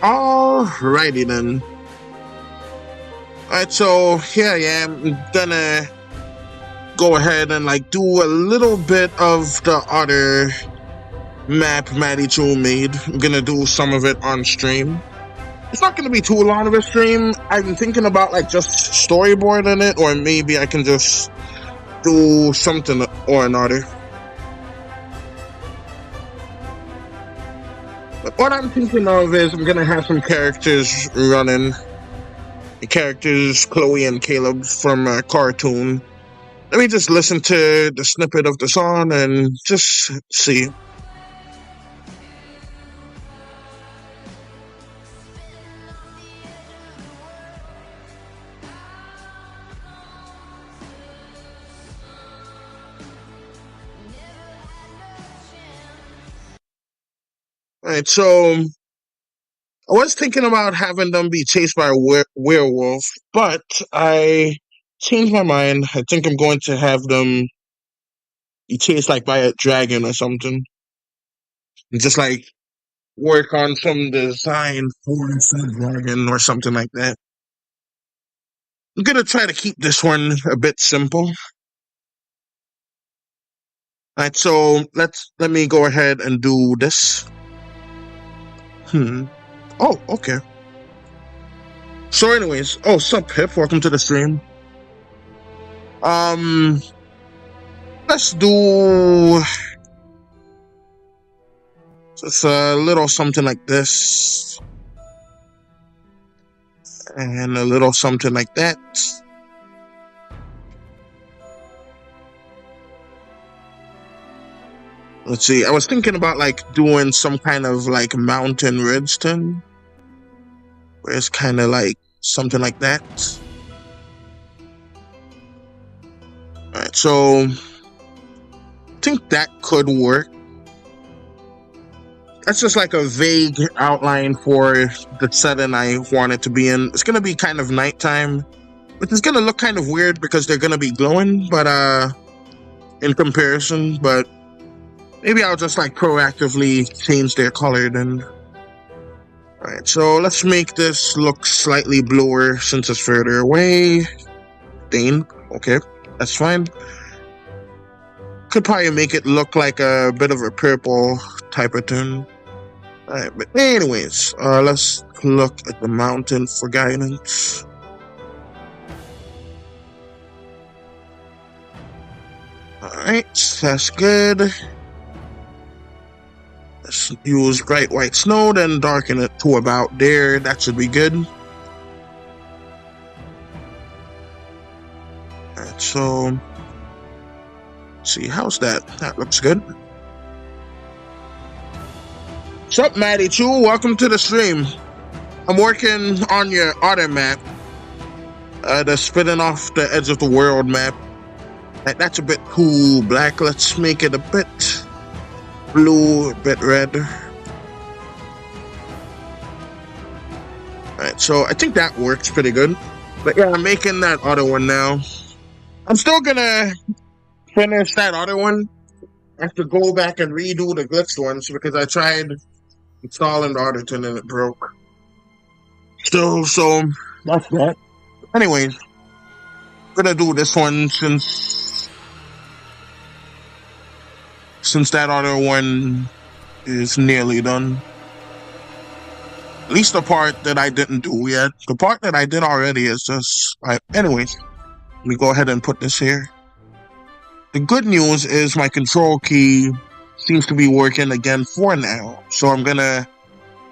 Alrighty then. Alright, so here I am. I'm gonna go ahead and like do a little bit of the other map Maddie Chu made. I'm gonna do some of it on stream. It's not gonna be too long of a stream. I'm thinking about like just storyboarding it, or maybe I can just do something or another. But what I'm thinking of is I'm gonna have some characters running. The characters Chloe and Caleb from a cartoon. Let me just listen to the snippet of the song and just see. Alright, so I was thinking about having them be chased by a werewolf, but I changed my mind. I think I'm going to have them be chased like by a dragon or something. And just like work on some design for said dragon or something like that. I'm gonna try to keep this one a bit simple. Alright, so let me go ahead and do this. Oh, okay. So anyways, sup Pip, welcome to the stream. Let's do just a little something like this. And a little something like that. Let's see, I was thinking about like doing some kind of like mountain ridge thing, where it's kind of like something like that. Alright, so I think that could work. That's just like a vague outline for the setting I want it to be in. It's gonna be kind of nighttime, which is gonna look kind of weird because they're gonna be glowing, but in comparison, but maybe I'll just like proactively change their color then. Alright, so let's make this look slightly bluer since it's further away. Dane, okay, that's fine. Could probably make it look like a bit of a purple type of thing. Alright, but anyways, let's look at the mountain for guidance. Alright, that's good. Let's use bright white snow, then darken it to about there. That should be good. Alright, so let's see, how's that? That looks good. What's up, Maddie Chu? Welcome to the stream. I'm working on your other map. The spinning off the edge of the world map. That's a bit too black. Let's make it a bit blue, a bit red. Alright, so I think that works pretty good. But yeah, I'm making that other one now. I'm still gonna finish that other one. I have to go back and redo the glitched ones because I tried installing the other thing and it broke. So that's that. Anyways, I'm gonna do this one since that other one is nearly done. At least the part that I didn't do yet. The part that I did already is just... anyways, let me go ahead and put this here. The good news is my control key seems to be working again for now. So I'm gonna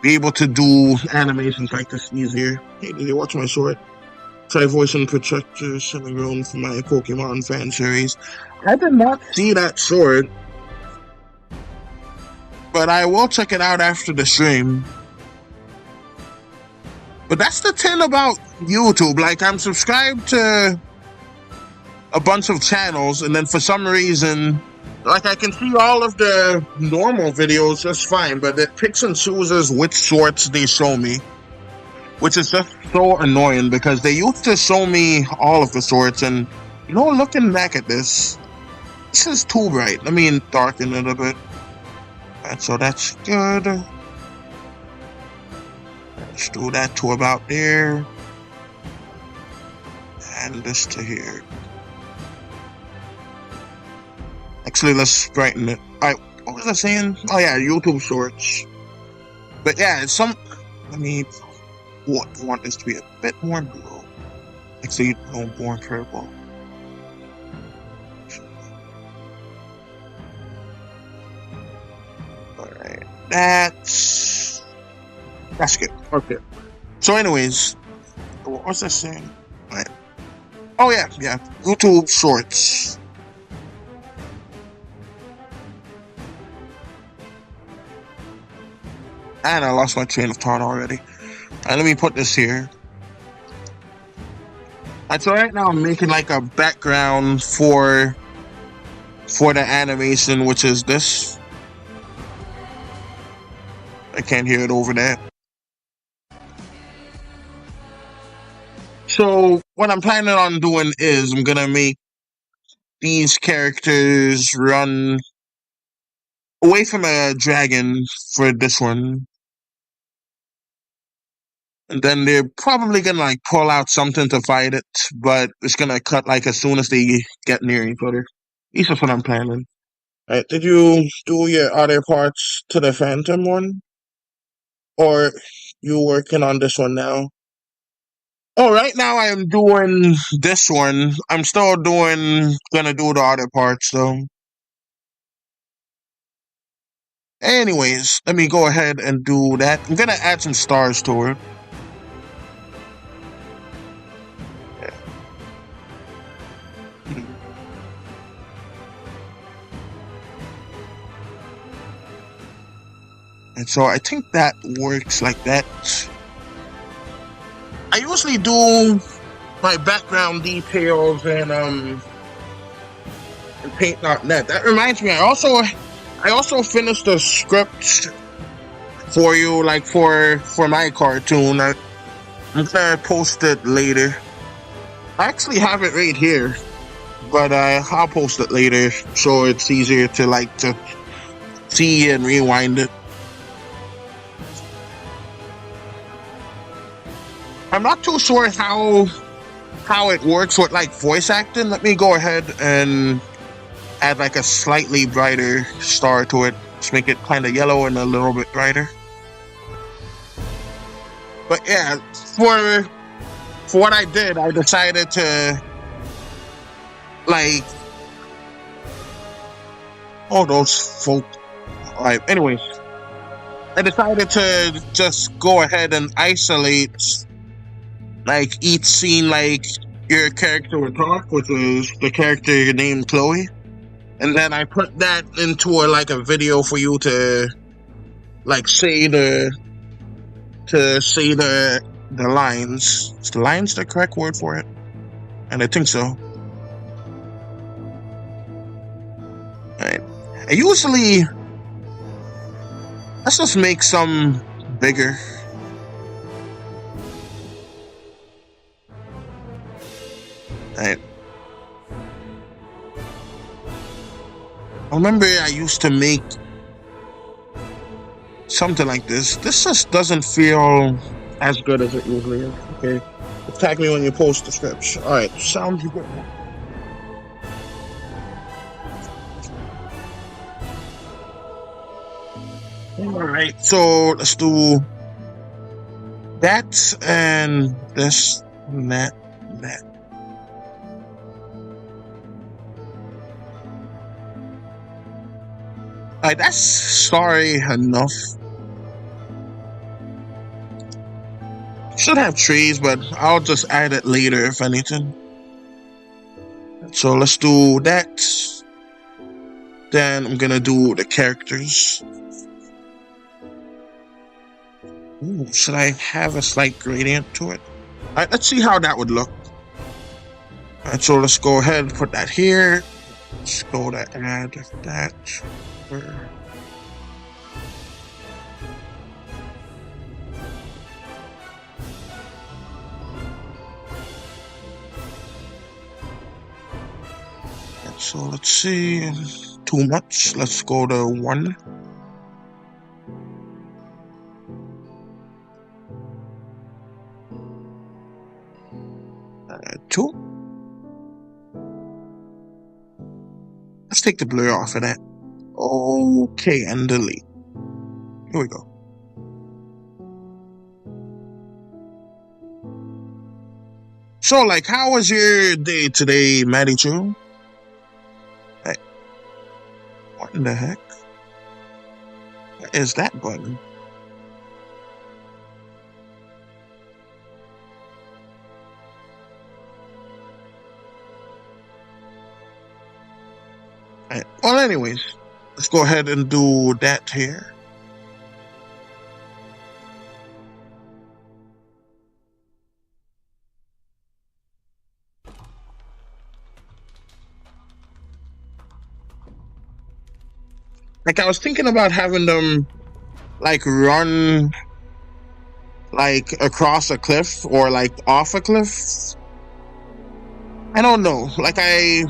be able to do animations like this easier. Hey, did you watch my short? Try voicing Protector, sending room for my Pokemon fan series. I did not see that short, but I will check it out after the stream. But that's the thing about YouTube. Like, I'm subscribed to a bunch of channels, and then for some reason, like, I can see all of the normal videos just fine, but it picks and chooses which shorts they show me, which is just so annoying because they used to show me all of the shorts, and, you know, looking back at this is too bright. Let me darken it a bit. Alright, so that's good. Let's do that to about there. And this to here. Actually, let's brighten it. Alright, what was I saying? Oh yeah, YouTube Shorts. But yeah, it's some... I mean, want this to be a bit more blue. Actually, no more purple. Alright, that's good. Okay. So anyways, what was I saying? Alright. Oh yeah, YouTube Shorts. And I lost my train of thought already. Alright, let me put this here. Alright, so right now I'm making like a background for the animation, which is this. I can't hear it over there. So what I'm planning on doing is I'm gonna make these characters run away from a dragon for this one. And then they're probably gonna like pull out something to fight it, but it's gonna cut like as soon as they get near each other. This is what I'm planning. Alright, did you do your other parts to the Phantom one? Or you working on this one now? Oh, right now I am doing this one. I'm still gonna do the other parts though. Anyways, let me go ahead and do that. I'm gonna add some stars to it. And so I think that works like that. I usually do my background details and paint.net. That reminds me, I also finished the script for you, like for my cartoon. I'm gonna post it later. I actually have it right here, but I'll post it later so it's easier to see and rewind it. I'm not too sure how it works with like voice acting. Let me go ahead and add like a slightly brighter star to it. Just make it kind of yellow and a little bit brighter. But yeah, for what I did, I decided to like all those folk. Alright, anyways, I decided to just go ahead and isolate like each scene, like your character would talk, which is the character named Chloe, and then I put that into a video for you to like say the lines. Is the lines the correct word for it? And I think so. Alright. I usually let's just make some bigger. Alright. I remember I used to make something like this. This just doesn't feel as good as it usually is. Okay. Tag me when you post the scripts. Alright, sounds good. Alright, so let's do that and this and that and that. Alright, that's sorry enough. Should have trees, but I'll just add it later if anything. So let's do that. Then I'm gonna do the characters. Ooh, should I have a slight gradient to it? Alright, let's see how that would look. Alright, so let's go ahead and put that here. Let's go to add that. So let's see, too much. Let's go to 1. 2. Let's take the blur off of that. Okay, and delete. Here we go. So, like, how was your day today, Maddie Chu? Hey, what in the heck? What is that button? Right. Well, anyways, let's go ahead and do that here. Like, I was thinking about having them, like, run, like, across a cliff or, like, off a cliff. I don't know. Like, I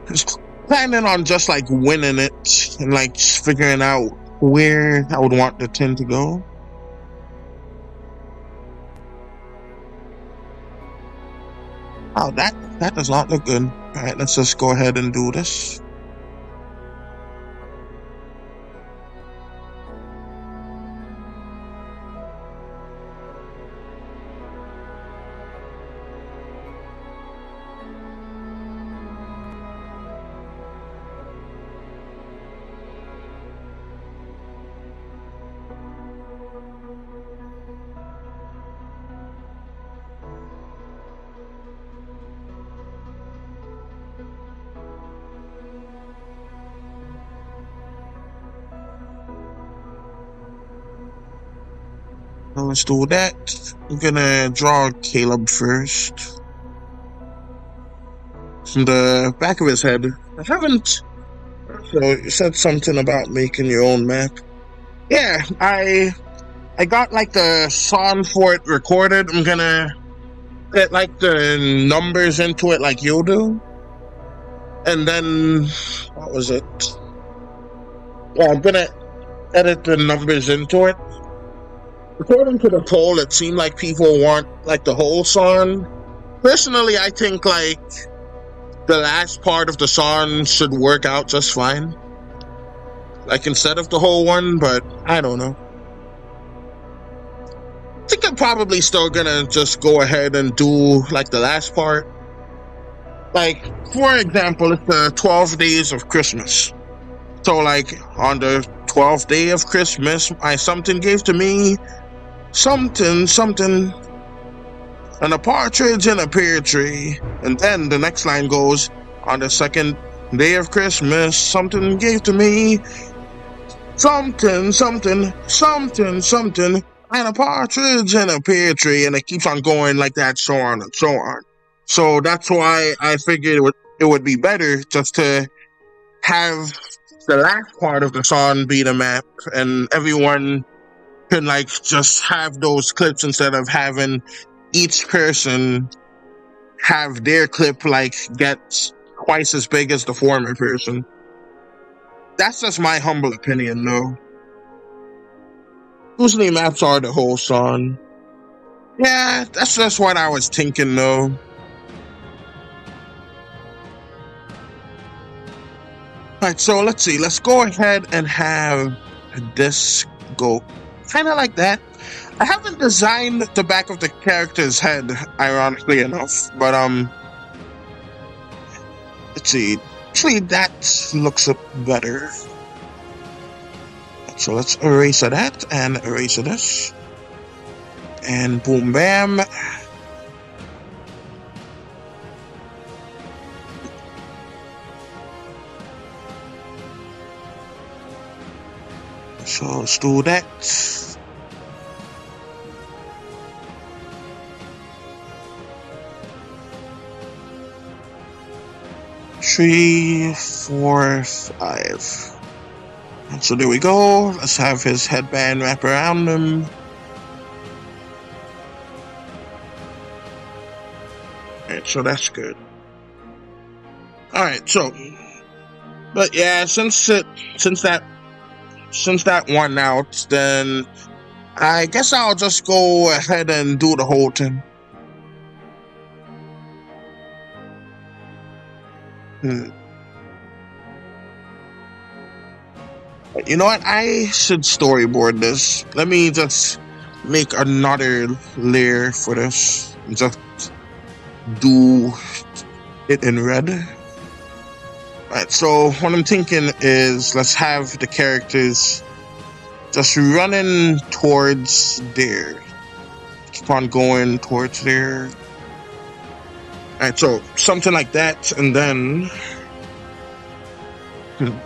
was planning on just, like, winning it and, like, just figuring out where I would want the tin to go. Oh, that does not look good. All right, let's just go ahead and do this. Now let's do that. I'm gonna draw Caleb first. From the back of his head. I haven't. So you said something about making your own map. Yeah, I got like the song for it recorded. I'm gonna get like the numbers into it like you do. And then what was it? Yeah, I'm gonna edit the numbers into it. According to the poll, it seemed like people want like the whole song. Personally, I think like the last part of the song should work out just fine. Like instead of the whole one, but I don't know. I think I'm probably still gonna just go ahead and do like the last part. Like, for example, it's the 12 days of Christmas. So like on the 12th day of Christmas, my something gave to me something, and a partridge in a pear tree. And then the next line goes, on the 2nd day of Christmas, something gave to me something, and a partridge in a pear tree. And it keeps on going like that, so on and so on. So that's why I figured it would be better just to have the last part of the song be the map, and everyone can like just have those clips instead of having each person have their clip like get twice as big as the former person. That's just my humble opinion, though. Usually maps are the whole song. Yeah, that's just what I was thinking, though. Alright, so let's see. Let's go ahead and have this go kind of like that. I haven't designed the back of the character's head, ironically enough, but let's see. Actually, that looks better. So let's erase that and erase this, and boom, bam. So let's do that. 3, 4, 5. So there we go. Let's have his headband wrap around him. Alright, so that's good. Alright, so, but yeah, since that won out, then I guess I'll just go ahead and do the whole thing. Hmm. You know what? I should storyboard this. Let me just make another layer for this. Just do it in red. Right. So what I'm thinking is let's have the characters just running towards there. Keep on going towards there. Right. So something like that, and then. Hmm,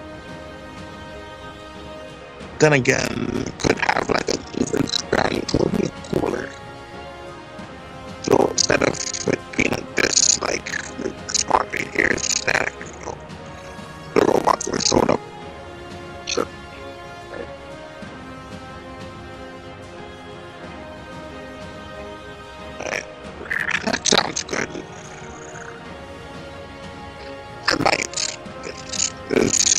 then again, could have like a even span would be cooler. So instead of it being like this, like the spot right here is static, the robots were showing up. So, right, that sounds good. I might. This,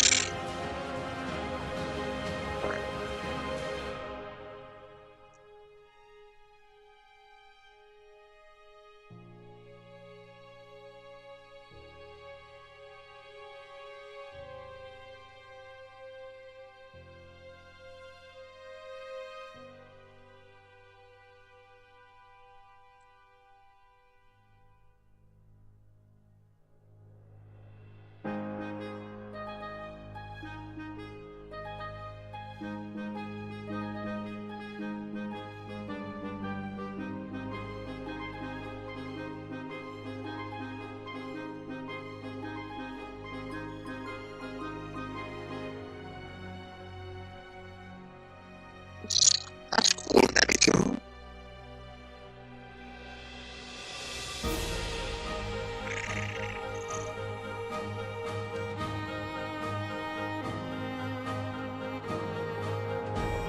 that's cool, maybe too.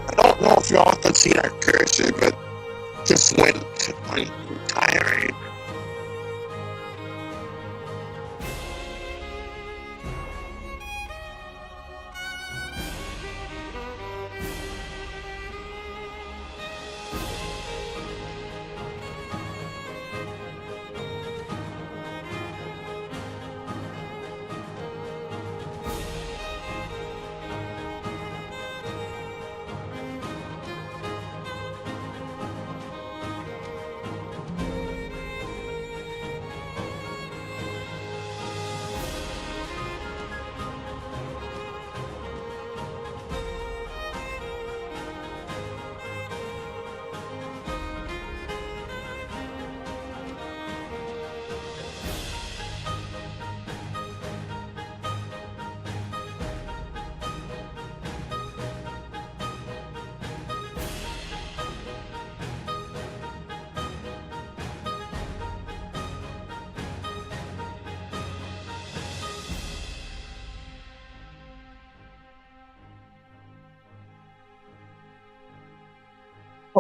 I don't know if y'all can see that cursor, but just went on tirade.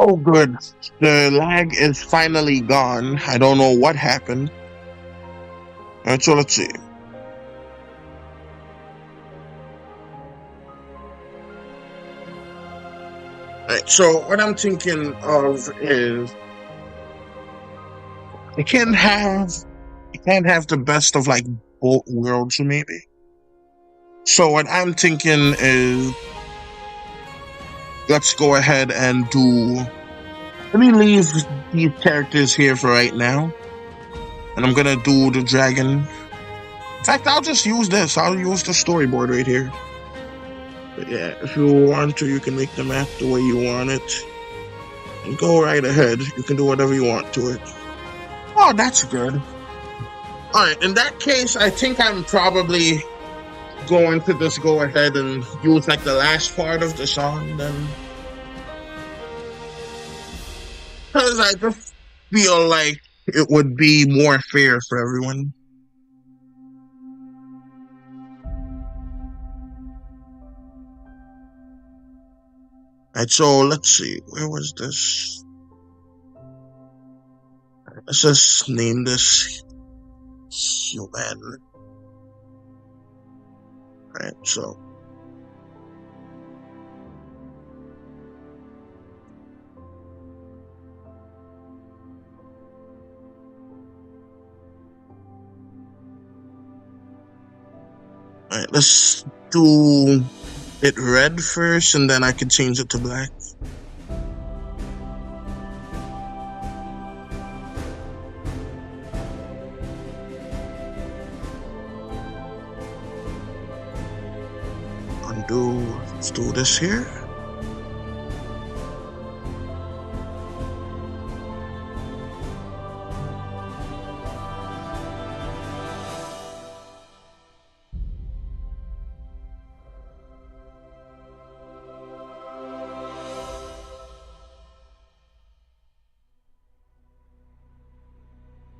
Oh, good. The lag is finally gone. I don't know what happened. Alright, so let's see. Alright, so what I'm thinking of is you can't have the best of like both worlds maybe. So what I'm thinking is let's go ahead and do let me leave these characters here for right now. And I'm gonna do the dragon. In fact, I'll just use this. I'll use the storyboard right here. But yeah, if you want to, you can make the map the way you want it. And go right ahead. You can do whatever you want to it. Oh, that's good. Alright, in that case, I think I'm probably going to just go ahead and use like the last part of the song then. Because I just feel like it would be more fair for everyone. Alright, so let's see. Where was this? Let's just name this human. Alright, so. Alright, let's do it red first, and then I can change it to black. Undo. Let's do this here.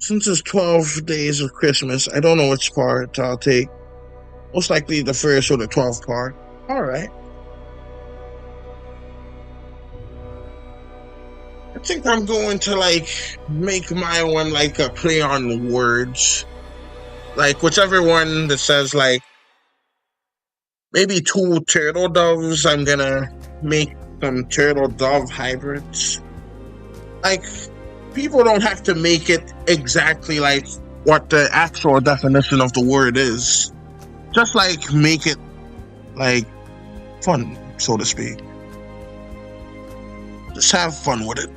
Since it's 12 days of Christmas, I don't know which part I'll take. Most likely the first or the 12th part. Alright. I think I'm going to make my one like a play on words. Like whichever one that says maybe 2 turtle doves, I'm gonna make some turtle dove hybrids. Like, people don't have to make it exactly like what the actual definition of the word is. Just make it fun, so to speak. Just have fun with it.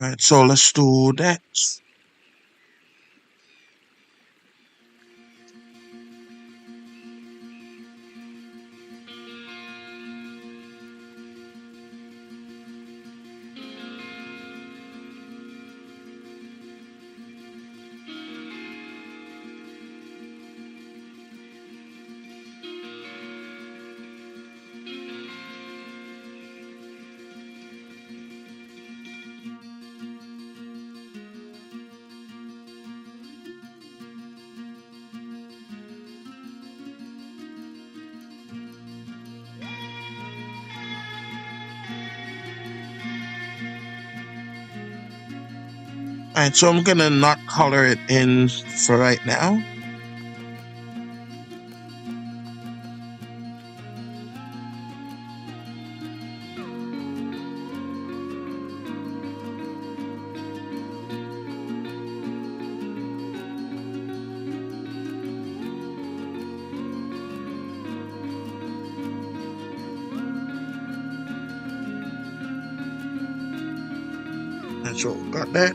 Alright, so let's do that. Alright, so I'm gonna not color it in for right now. And so got that.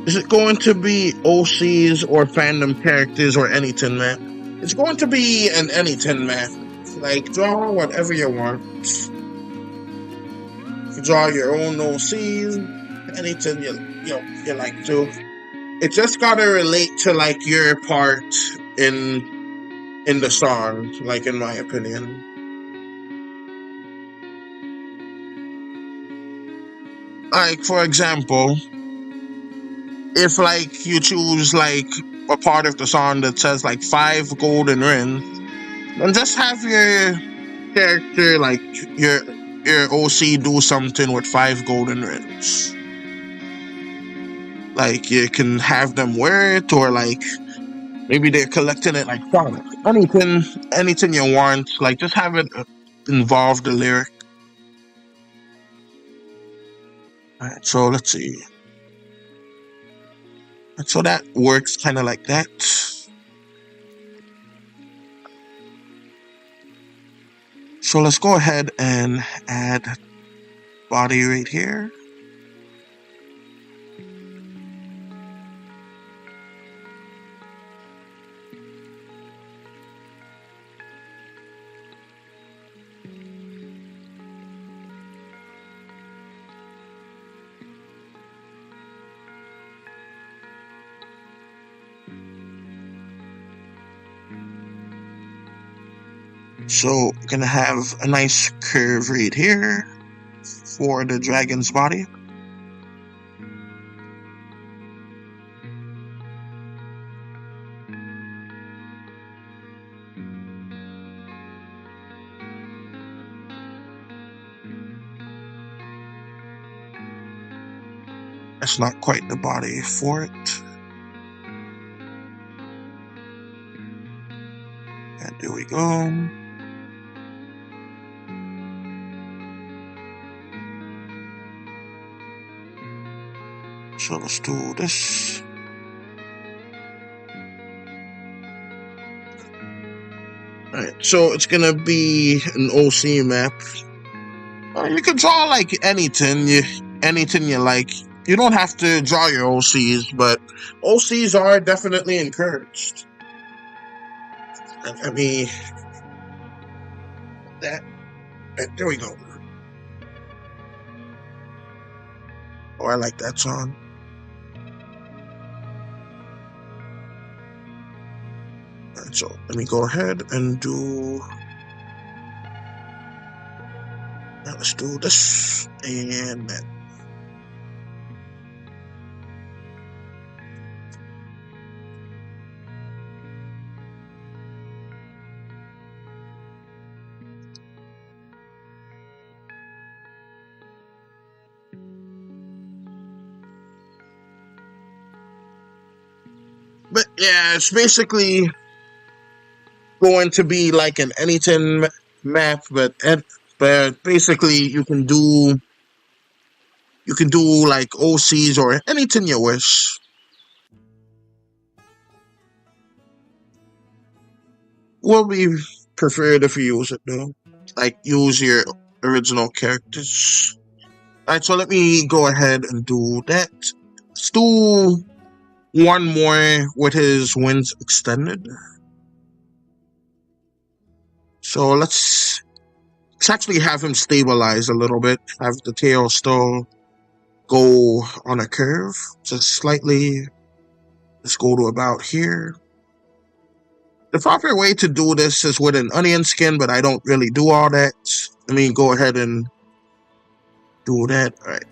Is it going to be OCs or fandom characters or anything, man? It's going to be an anything, man. Like, draw whatever you want. You draw your own OCs, anything you like to. It just gotta relate to your part in the song, in my opinion. Like, for example, if you choose a part of the song that says 5 golden rings, then just have your character your OC do something with 5 golden rings. You can have them wear it, or maybe they're collecting it Sonic. Anything you want. Just have it involve the lyric. Alright, so let's see. So that works kind of like that. So let's go ahead and add body right here. So gonna have a nice curve right here for the dragon's body. That's not quite the body for it. And there we go. So let's do this. Alright, so it's gonna be an OC map. You can draw like anything you like. You don't have to draw your OCs, but OCs are definitely encouraged. Let me that there we go. Oh, I like that song. Alright, so let me go ahead and do. Let's do this and that. But yeah, it's basically going to be like an anything map, but basically you can do like OCs or anything you wish. Will be preferred if you use it though. Like use your original characters. Alright, so let me go ahead and do that. Let's do one more with his wings extended. So let's actually have him stabilize a little bit. Have the tail still go on a curve, just slightly. Let's go to about here. The proper way to do this is with an onion skin, but I don't really do all that. Let me go ahead and do that. All right.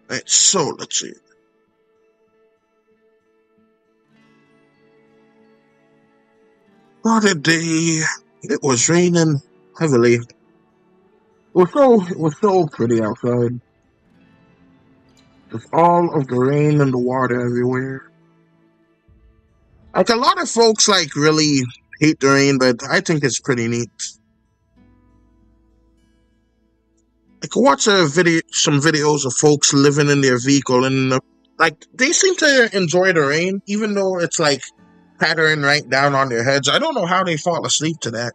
All right, so let's see. What a day. It was raining heavily. It was so pretty outside. With all of the rain and the water everywhere. Like a lot of folks like really hate the rain, but I think it's pretty neat. I could watch some videos of folks living in their vehicle, and like they seem to enjoy the rain, even though it's like pattering right down on their heads. I don't know how they fall asleep to that.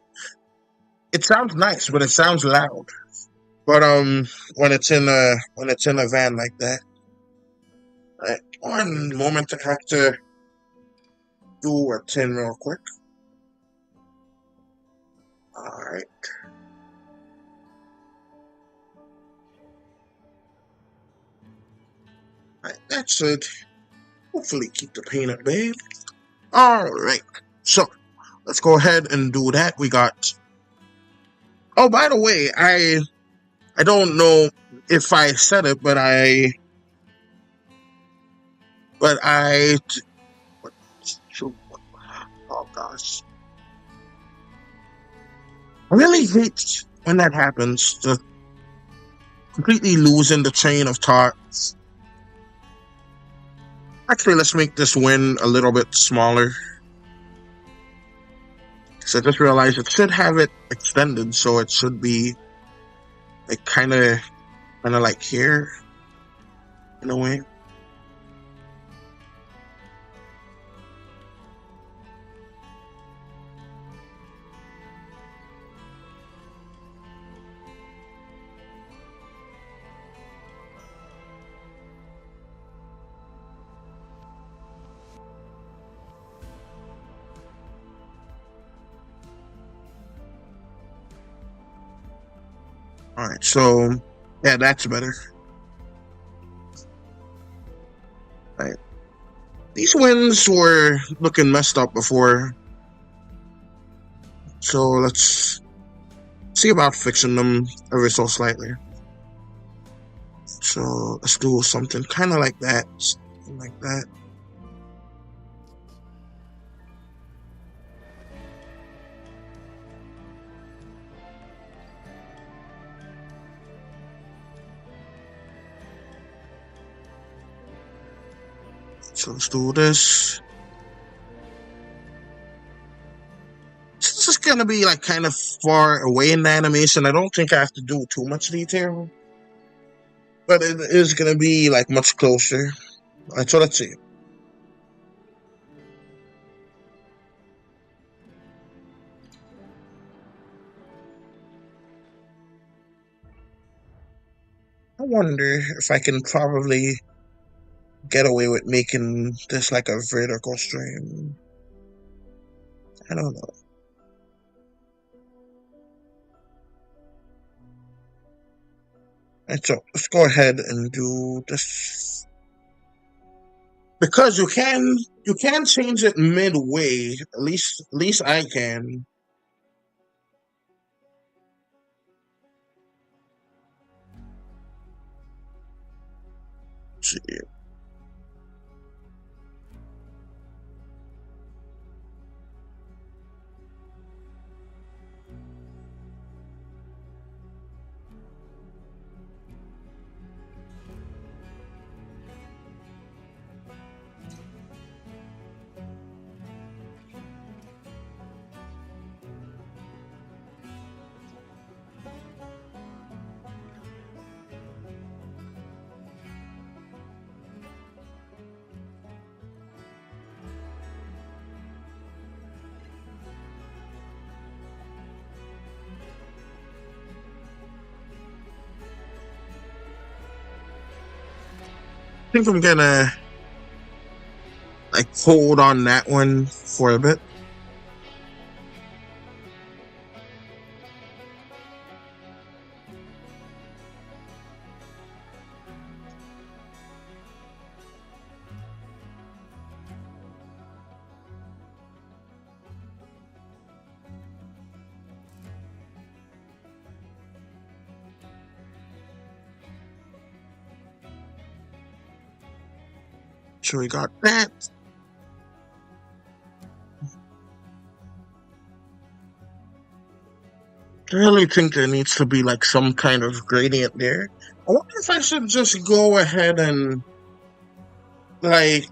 It sounds nice, but it sounds loud. But when it's in a van like that, right, one moment I have to do a 10 real quick. All right. Right, that's it. Hopefully keep the paint at bay. All right. So let's go ahead and do that. We got. Oh, by the way, I don't know if I said it, but I oh gosh, I really hate when that happens. Just completely losing the train of thoughts. Actually, let's make this win a little bit smaller. So I just realized it should have it extended, so it should be like kind of like here in a way. All right, so yeah, that's better. All right. These wins were looking messed up before, so let's see about fixing them ever so slightly. So let's do something kind of like that, something like that. So let's do this. This gonna be like kind of far away in the animation. I don't think I have to do too much detail, but it is gonna be like much closer. Alright, so let's see. I wonder if I can probably get away with making this like a vertical stream. I don't know. And so let's go ahead and do this, because you can change it midway. At least I can. Let's see. I think I'm gonna like hold on that one for a bit. So we got that. I really think there needs to be like some kind of gradient there. I wonder if I should just go ahead and like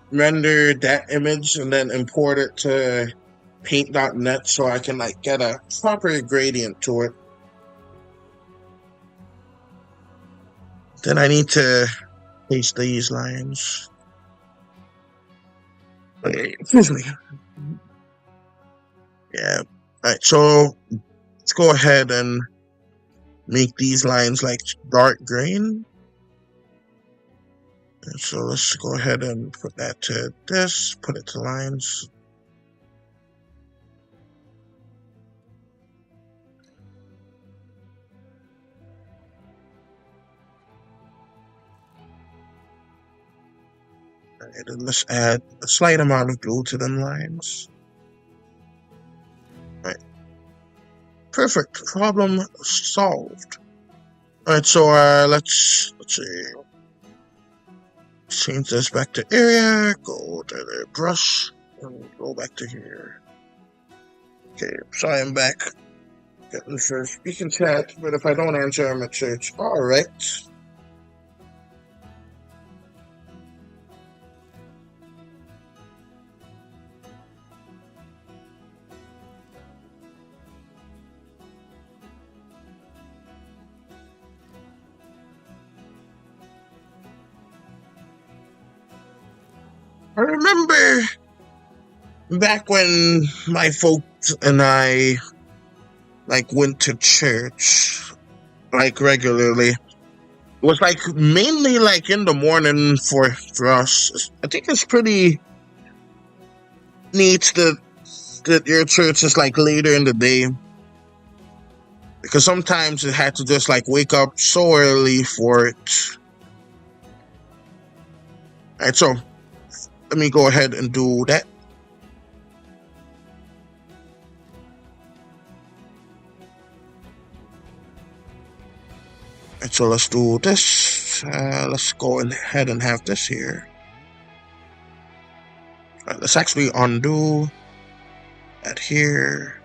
render that image and then import it to paint.net so I can like get a proper gradient to it. Then I need to paste these lines. Okay, excuse me. Yeah. Alright, so let's go ahead and make these lines like dark green. And so let's go ahead and put that to this, put it to lines. Alright, and let's add a slight amount of blue to them lines. Alright. Perfect. Problem solved. Alright, so let's see. Change this back to area, go to the brush, and go back to here. Okay, so I am back. Getting for speaking chat, but if I don't answer, I'm at church. Alright. I remember back when my folks and I like went to church like regularly. It was like mainly like in the morning for us. I think it's pretty neat that your church is like later in the day, because sometimes it had to just like wake up so early for it. Alright, so let me go ahead and do that. Alright, so let's do this. Let's go ahead and have this here. Alright, let's actually undo that here.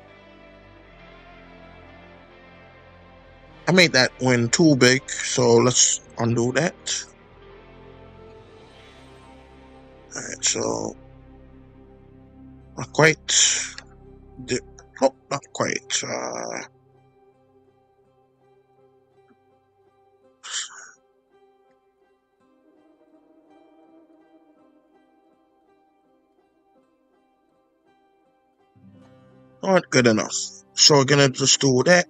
I made that one too big, so let's undo that. Alright, so not quite. Oh, not quite. Not good enough. So we're gonna just do that.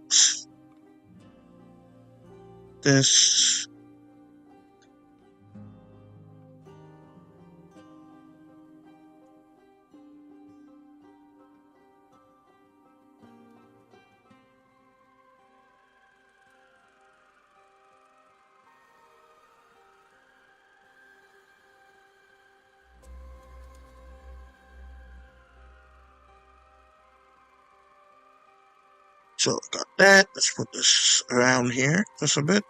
This. So got that. Let's put this around here just a bit.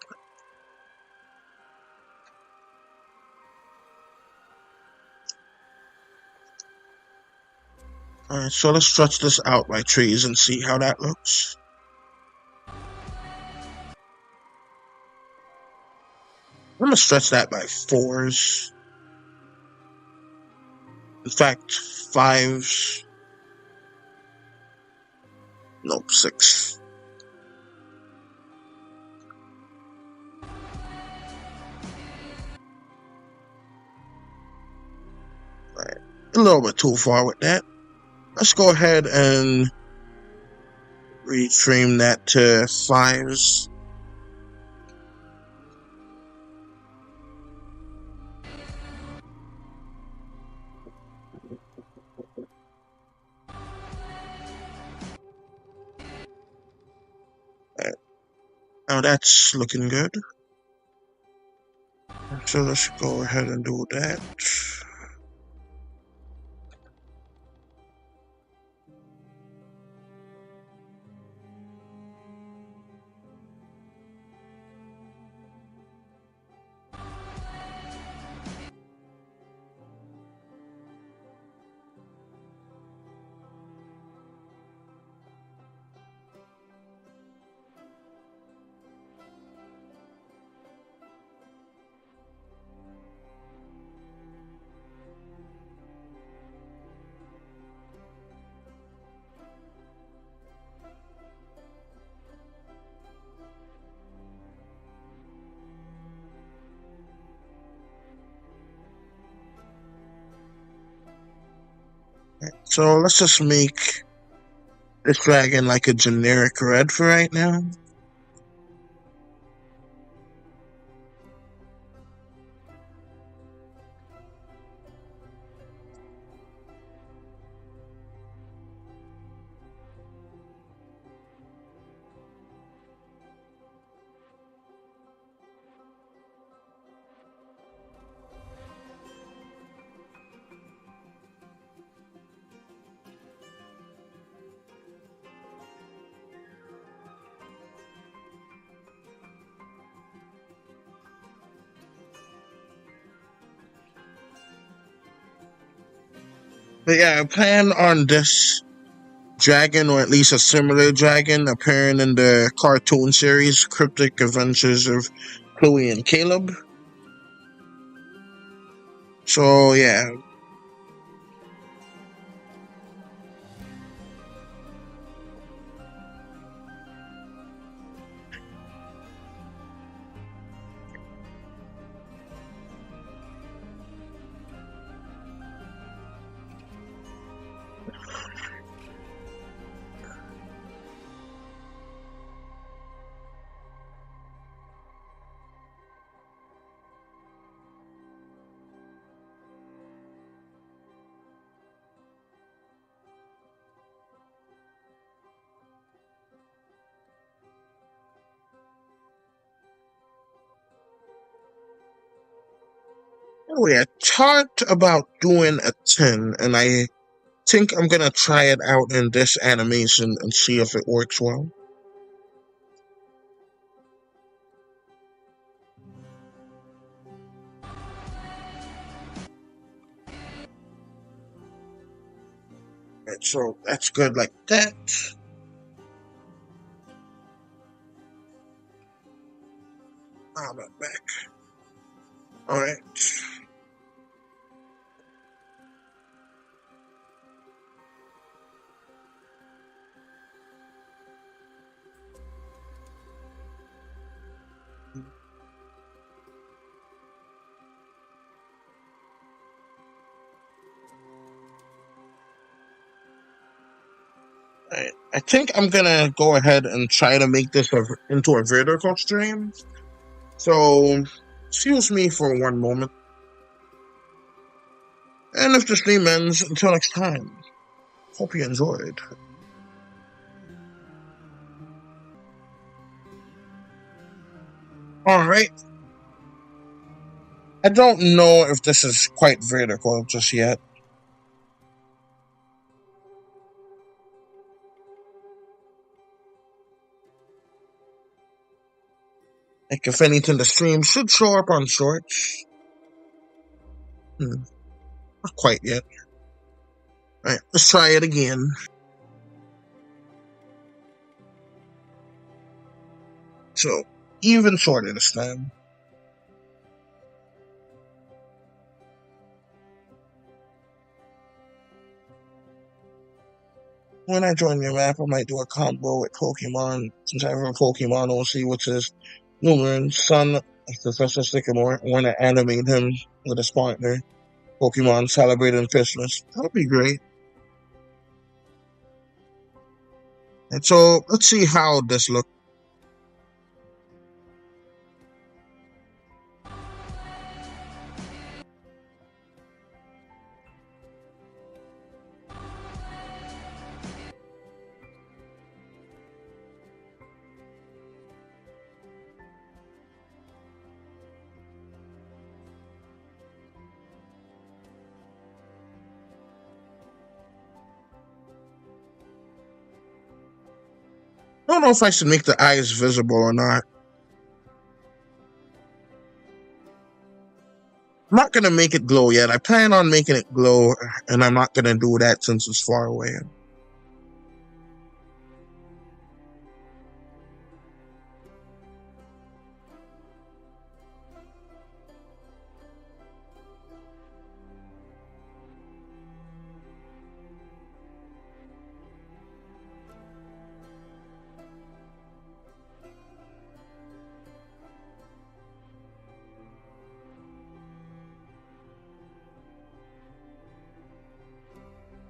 Alright, so let's stretch this out by trees and see how that looks. I'm gonna stretch that by 4s. In fact, 5s. Nope, 6. Right. A little bit too far with that. Let's go ahead and reframe that to 5s. Right. Now that's looking good. So let's go ahead and do that. So let's just make this dragon like a generic red for right now. But yeah, I plan on this dragon, or at least a similar dragon, appearing in the cartoon series Cryptic Adventures of Chloe and Caleb. So yeah. Anyway, I talked about doing a 10, and I think I'm gonna try it out in this animation and see if it works well. Right, so that's good like that. I'm back. Alright. I think I'm gonna go ahead and try to make this into a vertical stream. So, excuse me for one moment. And if the stream ends, until next time, hope you enjoyed. Alright. I don't know if this is quite vertical just yet. Like, if anything, the stream should show up on shorts. Not quite yet. Alright, let's try it again. So, even shorter this time. When I join your map, I might do a combo with Pokemon. Since I have a Pokemon, we'll see what's his Lumen, son of Professor Sycamore. I want to animate him with his partner. Pokemon celebrating Christmas. That'll be great. And so, let's see how this looks. I don't know if I should make the eyes visible or not. I'm not going to make it glow yet. I plan on making it glow, and I'm not going to do that since it's far away.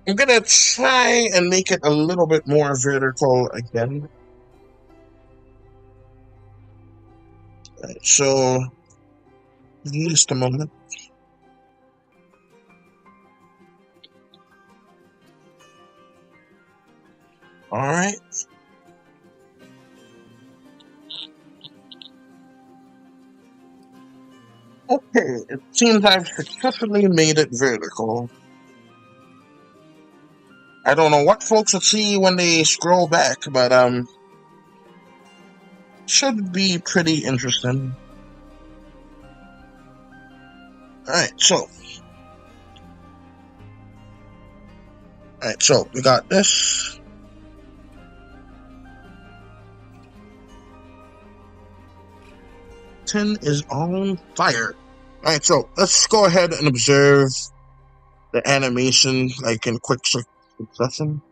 I'm going to try and make it a little bit more vertical again. Right, so, just a moment. Alright. Okay, it seems I've successfully made it vertical. I don't know what folks will see when they scroll back, but should be pretty interesting. Alright, so we got this. Tin is on fire. Alright, so let's go ahead and observe the animation like in quick succession.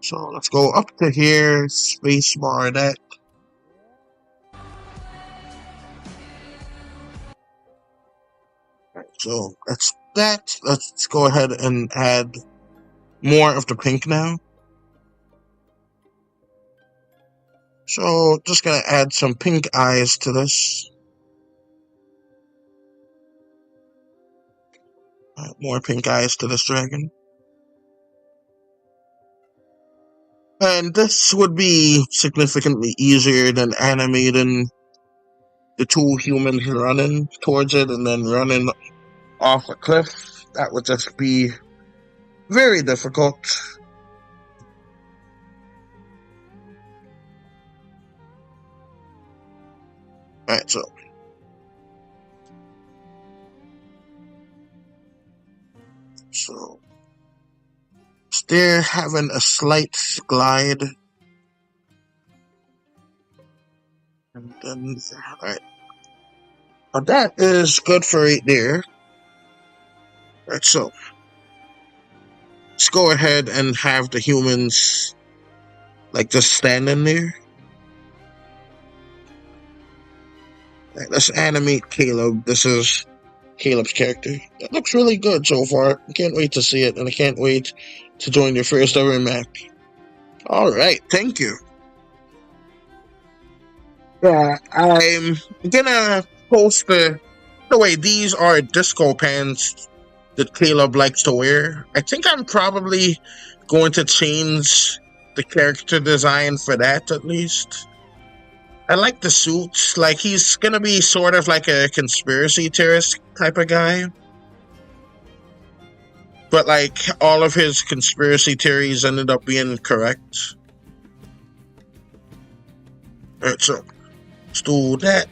So let's go up to here, spacebar that. Right, so that's that. Let's go ahead and add more of the pink now. So just gonna add some pink eyes to this. More pink eyes to this dragon. And this would be significantly easier than animating the two humans running towards it and then running off a cliff. That would just be very difficult. Alright, so they're having a slight glide. And then, alright. Now that is good for right there. Alright, so let's go ahead and have the humans like just standing there. Right, let's animate Caleb. This is Caleb's character. That looks really good so far. I can't wait to see it, and I can't wait to join your first ever map. All right, thank you. Yeah, I'm gonna post the way these are disco pants that Caleb likes to wear. I think I'm probably going to change the character design for that at least. I like the suits. Like he's gonna be sort of like a conspiracy theorist type of guy. But like all of his conspiracy theories ended up being correct. Alright, so let's do that.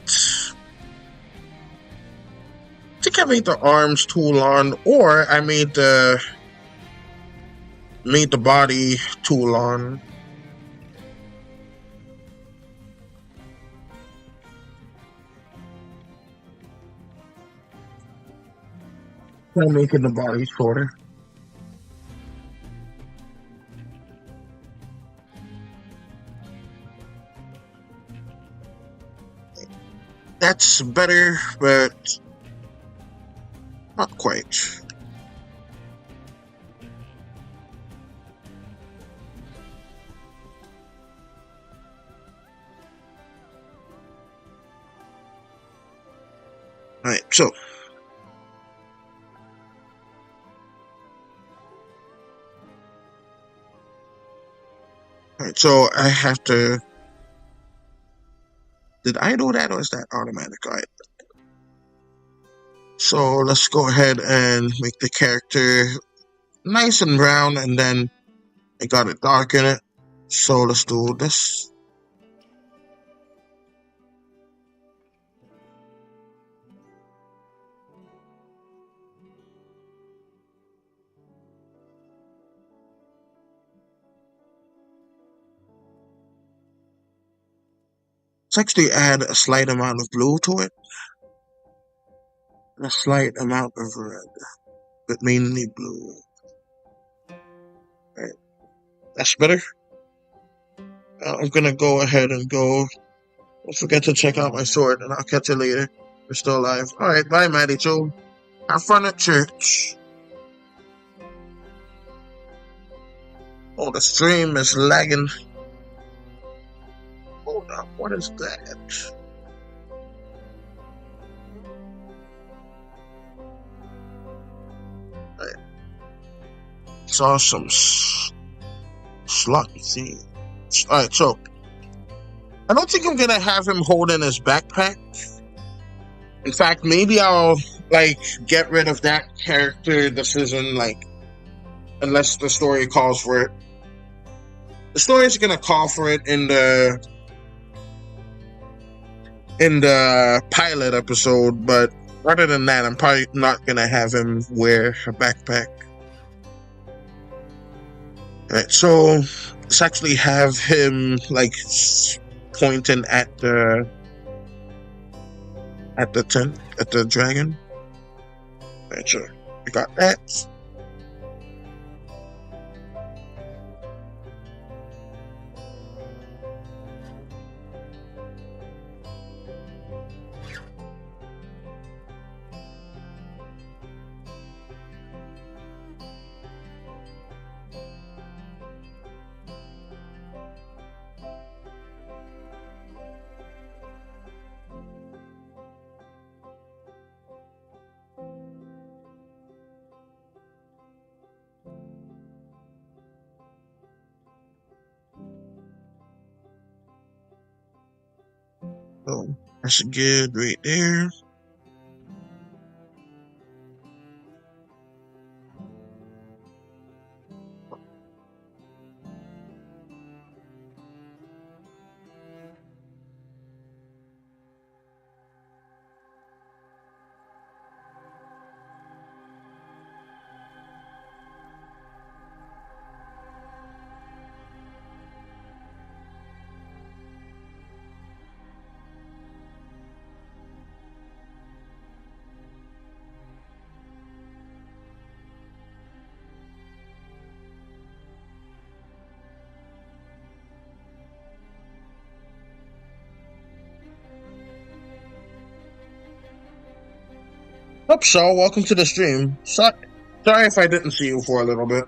I think I made the arms too long, or I made the body too long. I'm making the body shorter. That's better, but not quite. Alright, so I have to. Did I do that or is that automatic? Alright. So let's go ahead and make the character nice and brown, and then I got it dark in it. So let's do this. Let's actually add a slight amount of blue to it, and a slight amount of red, but mainly blue. Right, that's better. I'm gonna go ahead and go. Don't forget to check out my sword, and I'll catch you later. We're still alive. All right, bye, Maddie. So, have fun at church. Oh, the stream is lagging. Hold up, what is that? Saw some sloppy thing. Alright, so I don't think I'm gonna have him holding his backpack. In fact, maybe I'll like get rid of that character decision, like unless the story calls for it. The story is gonna call for it in the pilot episode, but other than that, I'm probably not gonna have him wear a backpack. Alright, so let's actually have him like pointing at the tent, at the dragon. Alright, so we got that. So that's good right there. What's up, Shaw? Welcome to the stream. Sorry if I didn't see you for a little bit.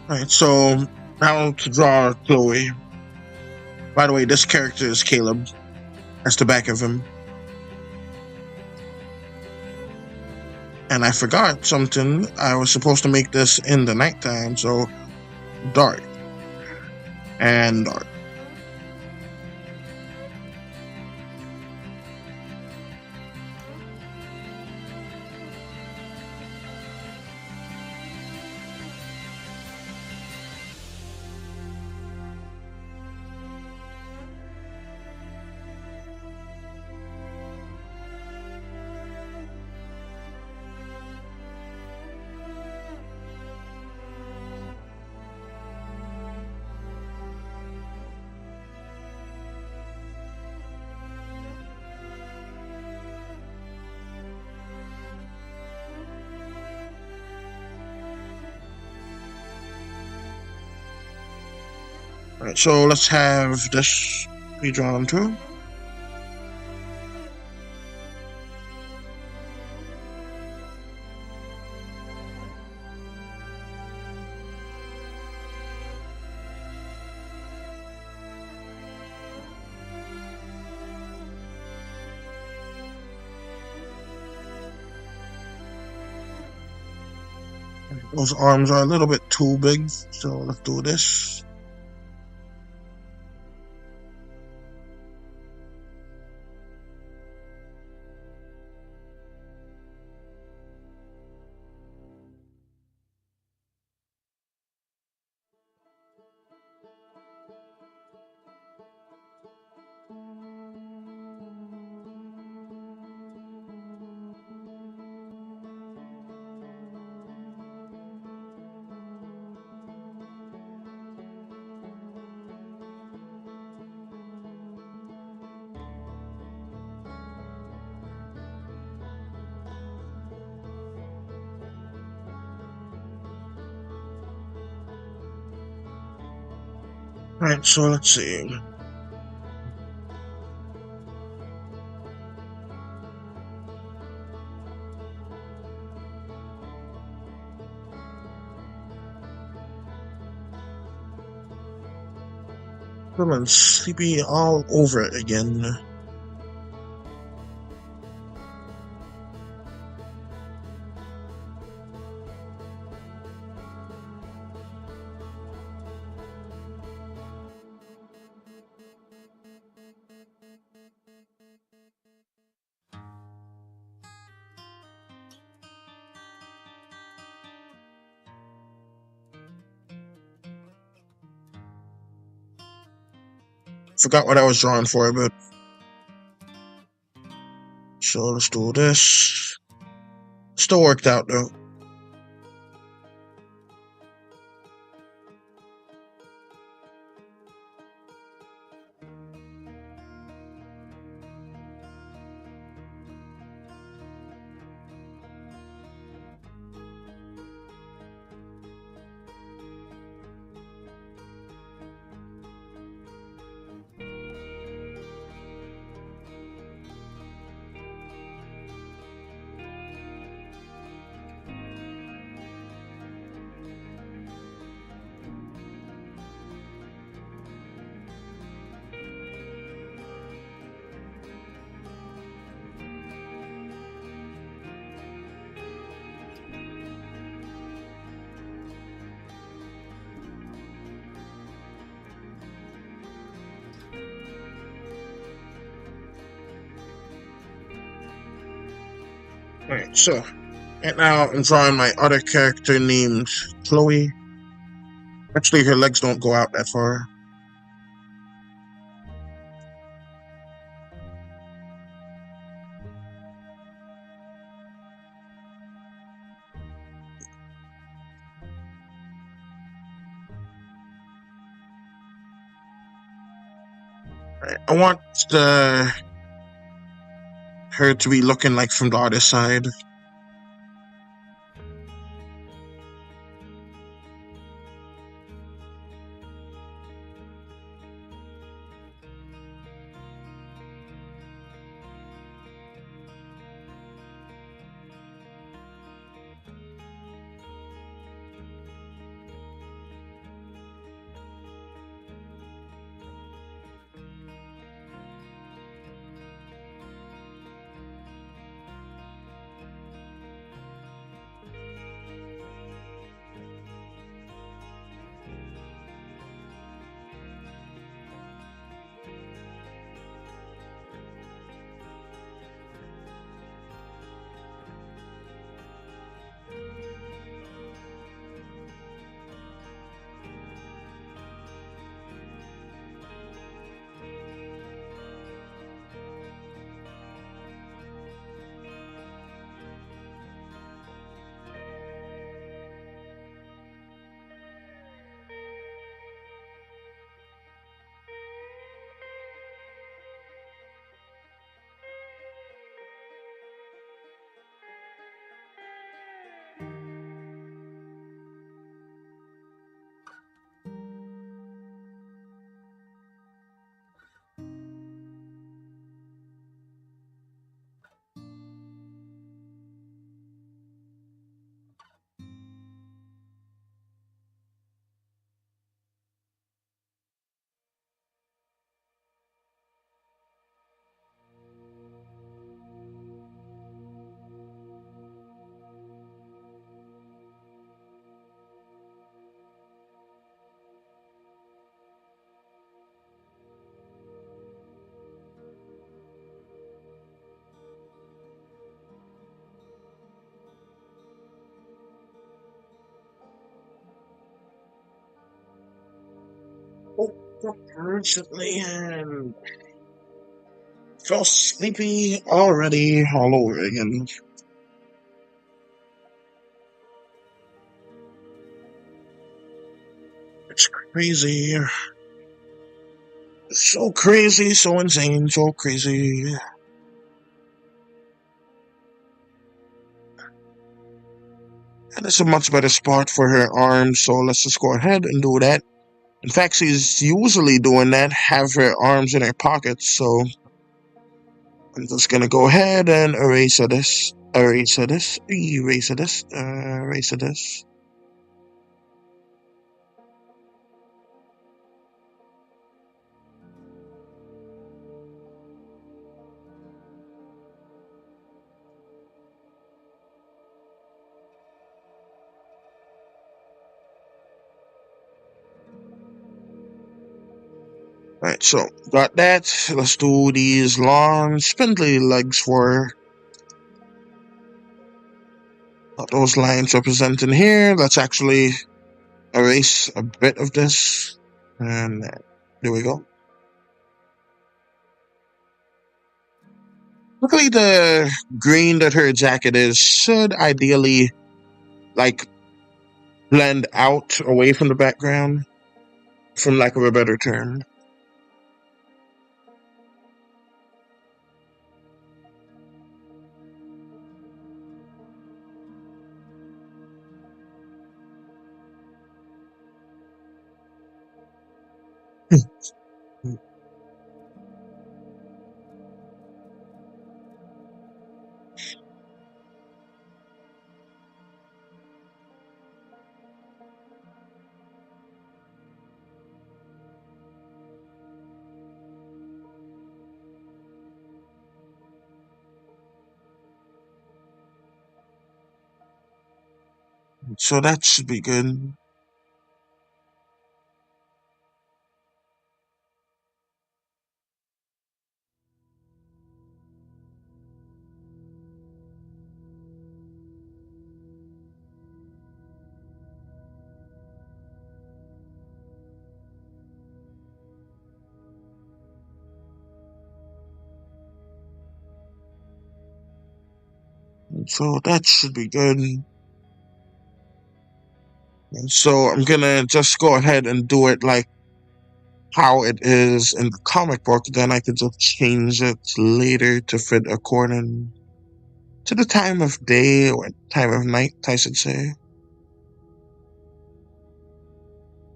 Alright, so now to draw Chloe. By the way, this character is Caleb. That's the back of him. And I forgot something. I was supposed to make this in the nighttime, so dark. And dark. Alright, so let's have this be drawn too. Those arms are a little bit too big, so let's do this. Alright, so let's see. Feeling sleepy all over it again. Forgot what I was drawing for, but so let's do this. Still worked out though. Alright, so right now I'm drawing my other character named Chloe. Actually, her legs don't go out that far. Right, I want her to be looking like from the other side. Recently and felt sleepy already all over again. It's crazy. So crazy, so insane, so crazy. And it's a much better spot for her arms, so let's just go ahead and do that. In fact, she's usually doing that, have her arms in her pockets, so I'm just gonna go ahead and erase this, erase this. Alright, so got that. Let's do these long, spindly legs for those lines representing here. Let's actually erase a bit of this. And there we go. Luckily, the green that her jacket is should ideally, like, blend out away from the background, from lack of a better term. So that should be good. So that should be good. And so I'm gonna just go ahead and do it like how it is in the comic book. Then I could just change it later to fit according to the time of day or time of night, I should say.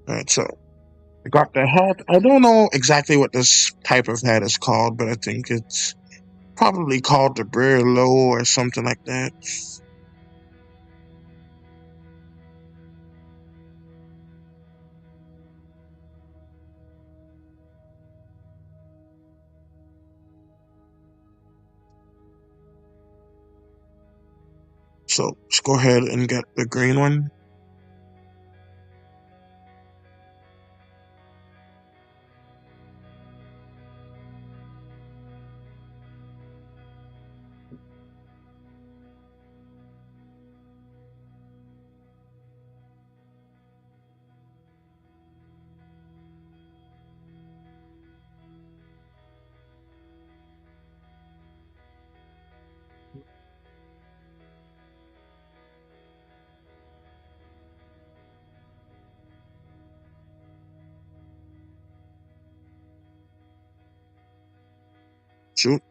Alright, so I got the hat. I don't know exactly what this type of hat is called, but I think it's probably called the Brillo or something like that. So let's go ahead and get the green one. Shoot.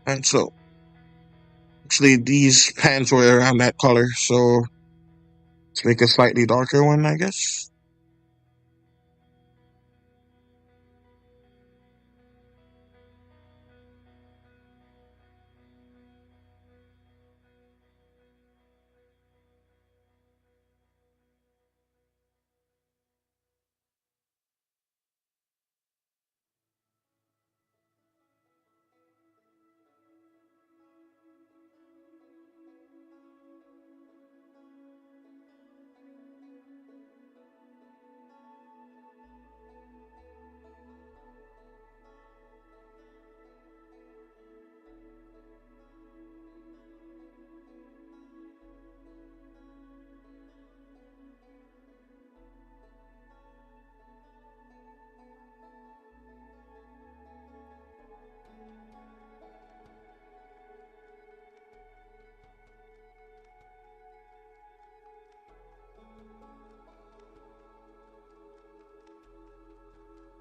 And so actually these pants were around that color, so let's make a slightly darker one, I guess.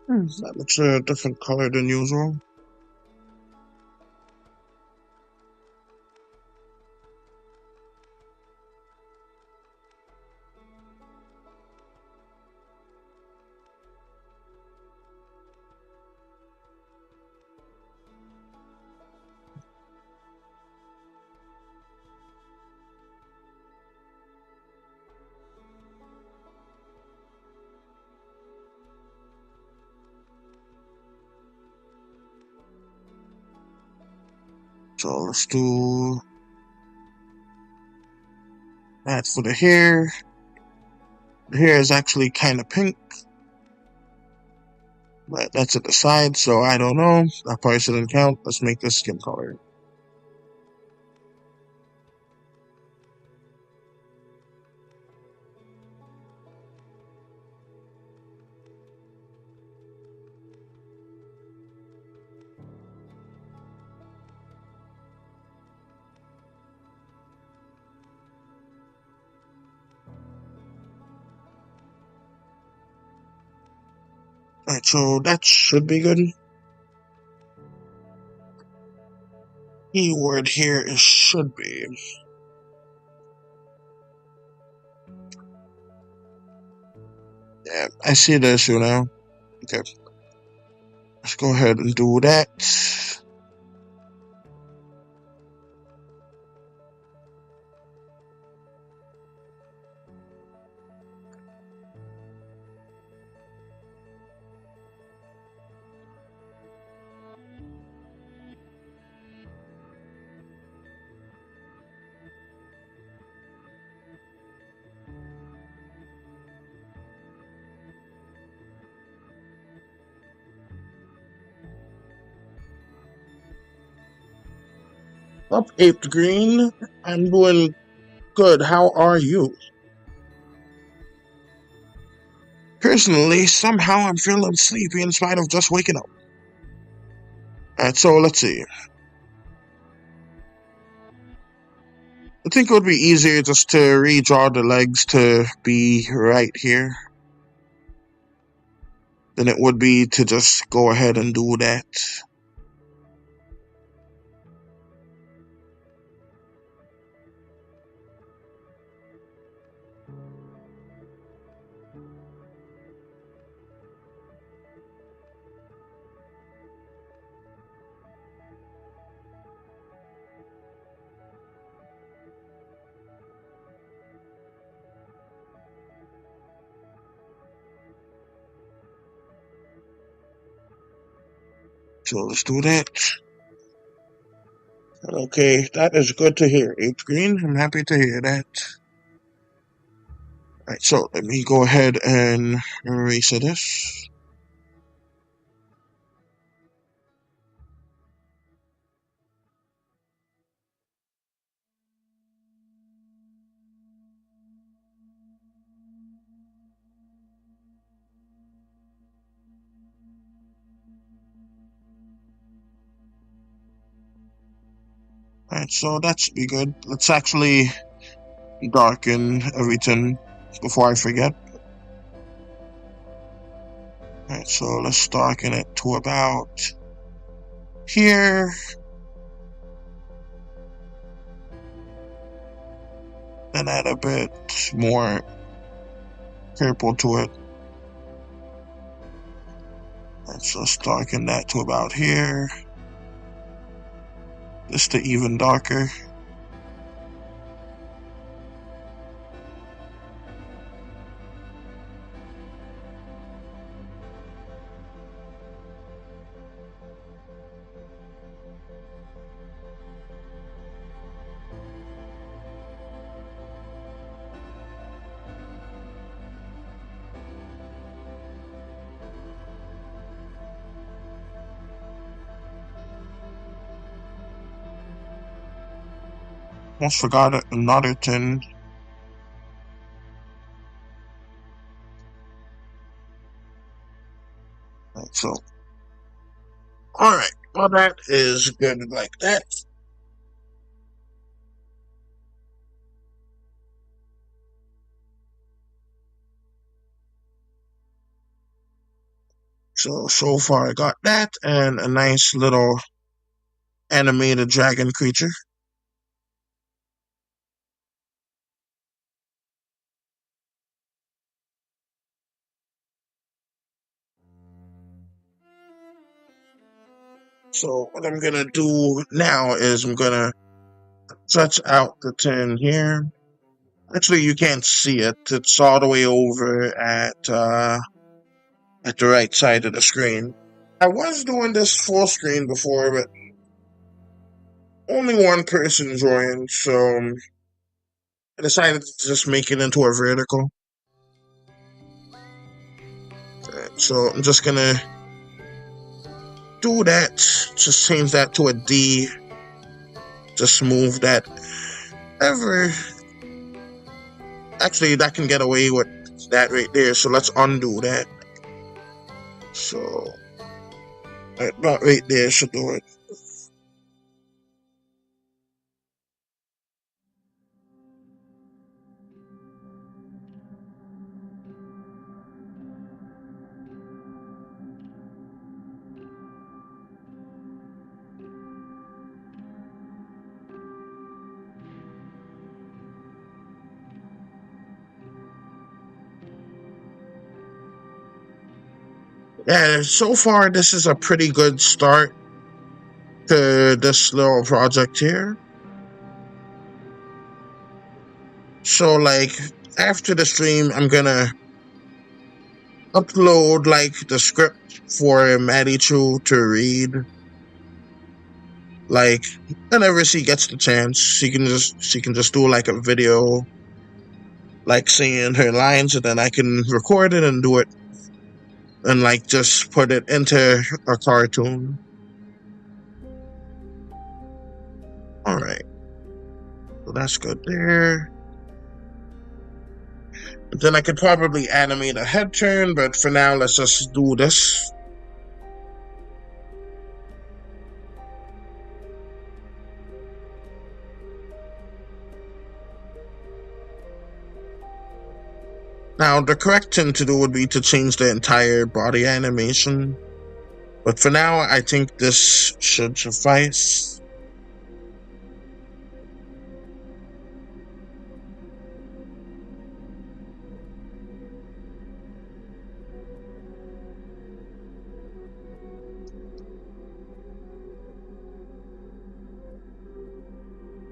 That looks a different color than usual. So let's do that for the hair. The hair is actually kind of pink, but that's at the side, so I don't know. That probably shouldn't count. Let's make this skin color. Alright, so that should be good. Keyword here is should be. Yeah, I see the issue now. Okay. Let's go ahead and do that. Up, Aped Green. I'm doing good. How are you? Personally, somehow I'm feeling sleepy in spite of just waking up. Alright, so let's see. I think it would be easier just to redraw the legs to be right here than it would be to just go ahead and do that. So let's do that. Okay, that is good to hear, Aped Green. I'm happy to hear that. Alright, so let me go ahead and erase this. Alright, so that should be good. Let's actually darken everything before I forget. Alright, so let's darken it to about here. Then add a bit more purple to it. Let's just darken that to about here. Just to even darker. Almost forgot another thing. Right, so, alright, well that is good like that. So far I got that and a nice little animated dragon creature. So what I'm gonna do now is I'm gonna stretch out the tin here. Actually, you can't see it. It's all the way over at the right side of the screen. I was doing this full screen before, but only one person joined, so I decided to just make it into a vertical. So I'm just gonna do that. Just change that to a D. Just move that ever. Actually, that can get away with that right there. So let's undo that. So that right there should do it. Yeah, so far this is a pretty good start to this little project here. So like after the stream, I'm gonna upload like the script for Maddie Chu to read. Like whenever she gets the chance, she can just do like a video, like saying her lines, and then I can record it and do it, and like just put it into a cartoon. All right, so that's good there. Then I could probably animate a head turn, but for now, let's just do this. Now, the correct thing to do would be to change the entire body animation. But for now, I think this should suffice.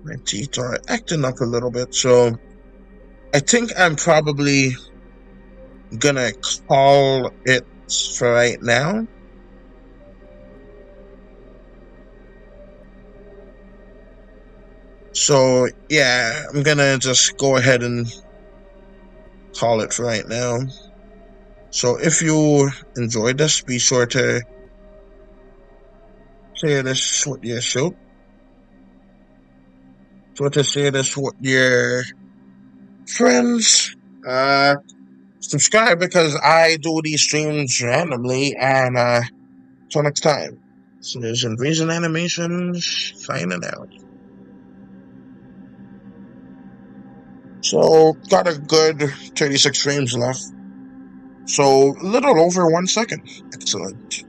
My teeth are acting up a little bit, so I think I'm probably gonna call it for right now. So yeah, I'm gonna just go ahead and call it for right now. So if you enjoyed this, be sure to share this with your show. So to share this with your friends. Subscribe because I do these streams randomly, and till next time. So there's Invasion Animations signing out. So got a good 36 frames left. So a little over 1 second. Excellent.